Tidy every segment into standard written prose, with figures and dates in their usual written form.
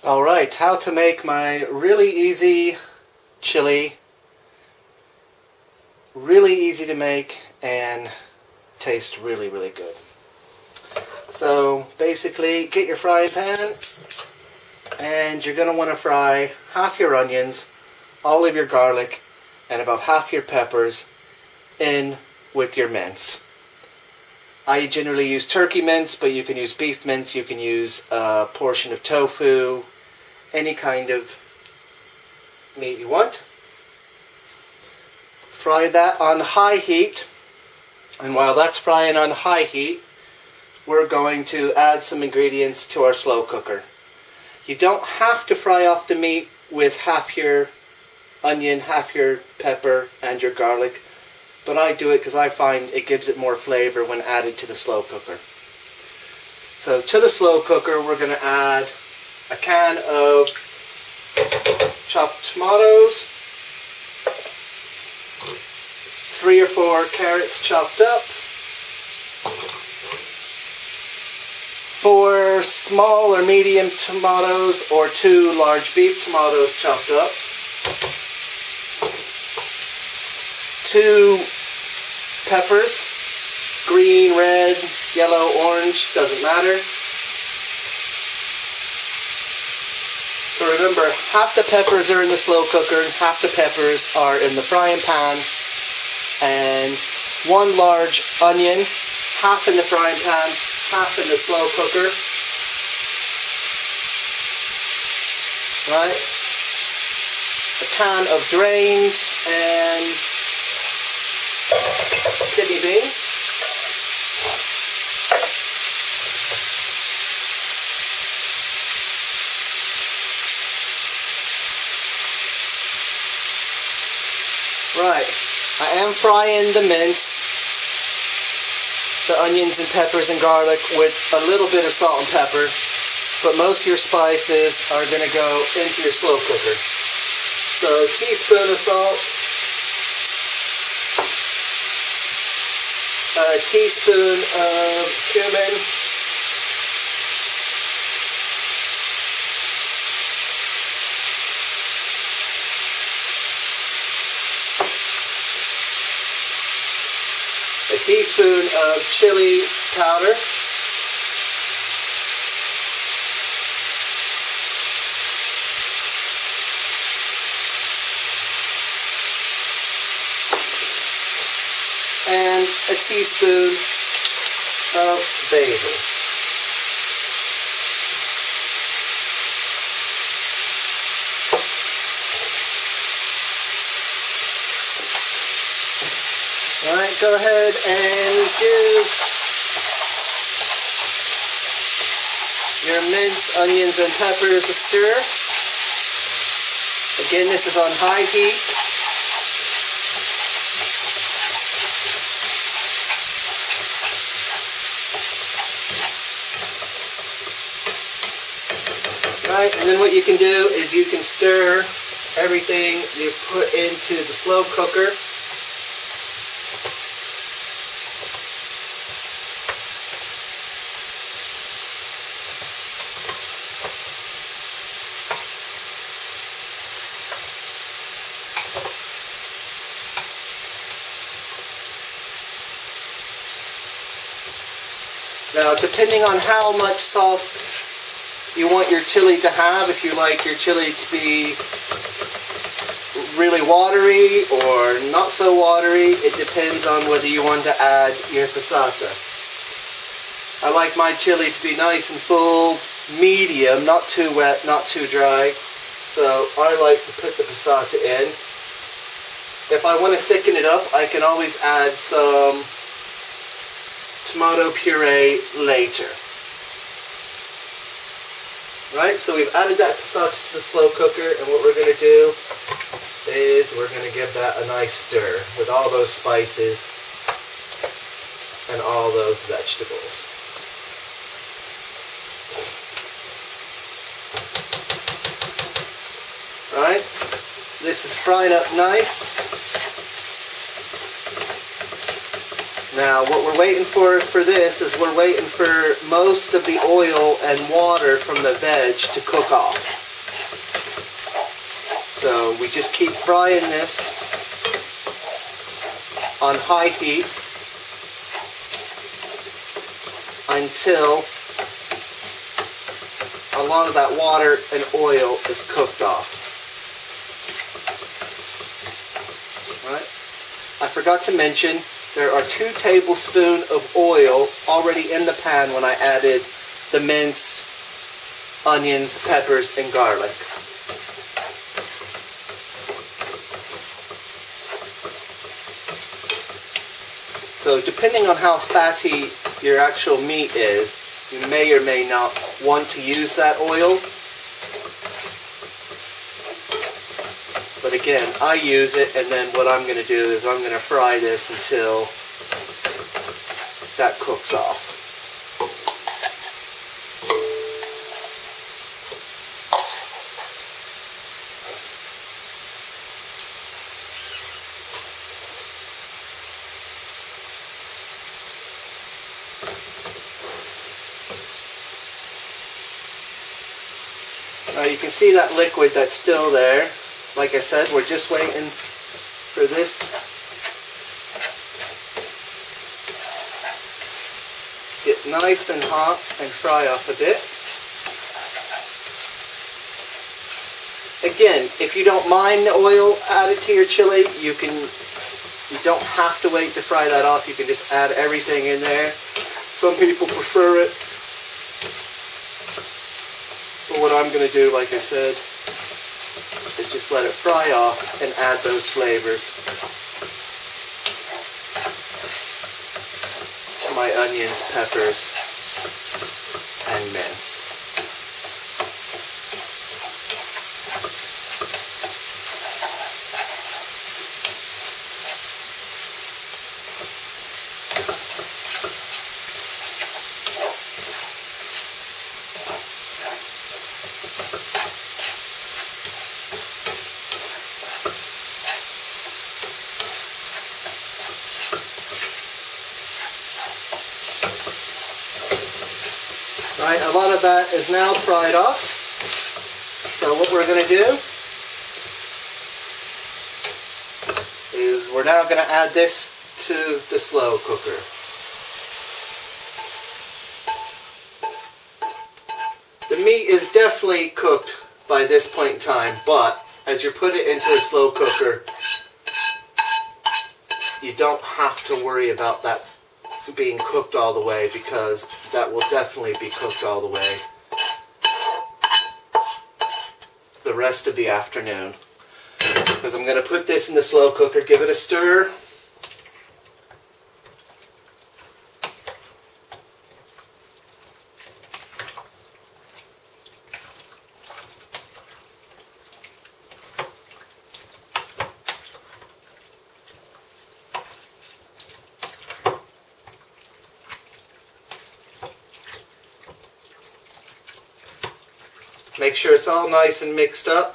Alright, how to make my really easy chili. Really easy to make and taste really, really good. So basically, get your frying pan and you're going to want to fry half your onions, all of your garlic, and about half your peppers in with your mince. I generally use turkey mince, but you can use beef mince, you can use a portion of tofu, any kind of meat you want. Fry that on high heat, and while that's frying on high heat, we're going to add some ingredients to our slow cooker. You don't have to fry off the meat with half your onion, half your pepper, and your garlic, but I do it because I find it gives it more flavor when added to the slow cooker. So to the slow cooker, we're going to add a can of chopped tomatoes, 3 or 4 carrots chopped up, 4 small or medium tomatoes or 2 large beef tomatoes chopped up, 2 peppers, green, red, yellow, orange, doesn't matter. So remember, half the peppers are in the slow cooker, half the peppers are in the frying pan, and 1 large onion, half in the frying pan, half in the slow cooker. Right? A can of drained and kidney beans. Right, I am frying the mince, the onions and peppers and garlic with a little bit of salt and pepper, but most of your spices are going to go into your slow cooker. So a teaspoon of salt, a teaspoon of cumin, a teaspoon of chili powder, and a teaspoon of basil. Alright, go ahead and give your mince, onions, and peppers a stir. Again, this is on high heat. Right, and then what you can do is you can stir everything you put into the slow cooker. Now, depending on how much sauce you want your chili to have, if you like your chili to be really watery or not so watery, it depends on whether you want to add your passata. I like my chili to be nice and full, medium, not too wet, not too dry, so I like to put the passata in. If I want to thicken it up, I can always add some tomato puree later. Right, so we've added that passata to the slow cooker, and what we're going to do is we're going to give that a nice stir with all those spices and all those vegetables. Right, this is fried up nice. Now Now, what we're waiting for this is we're waiting for most of the oil and water from the veg to cook off. So we just keep frying this on high heat until a lot of that water and oil is cooked off. Right? I forgot to mention, there are 2 tablespoons of oil already in the pan when I added the mince, onions, peppers, and garlic. So depending on how fatty your actual meat is, you may or may not want to use that oil. But again, I use it, and then what I'm going to do is I'm going to fry this until that cooks off. Now you can see that liquid that's still there. Like I said, we're just waiting for this get nice and hot and fry off a bit. Again, if you don't mind the oil added to your chili, you don't have to wait to fry that off. You can just add everything in there. Some people prefer it. But what I'm going to do, like I said, is just let it fry off and add those flavors to my onions, peppers, and mince. Right, a lot of that is now fried off. So what we're going to do is we're now going to add this to the slow cooker. The meat is definitely cooked by this point in time, but as you put it into a slow cooker, you don't have to worry about that being cooked all the way, because that will definitely be cooked all the way the rest of the afternoon. Because I'm going to put this in the slow cooker, give it a stir. Make sure it's all nice and mixed up.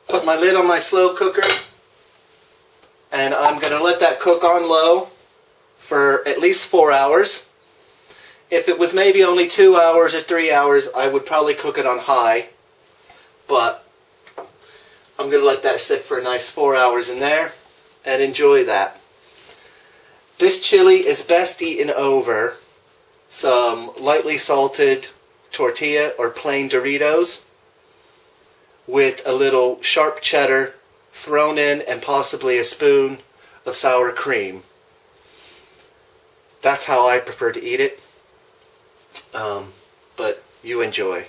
Put my lid on my slow cooker, and I'm going to let that cook on low for at least 4 hours. If it was maybe only 2 hours or 3 hours, I would probably cook it on high, but I'm going to let that sit for a nice 4 hours in there and enjoy that. This chili is best eaten over some lightly salted tortilla or plain Doritos with a little sharp cheddar thrown in and possibly a spoon of sour cream. That's how I prefer to eat it, but you enjoy.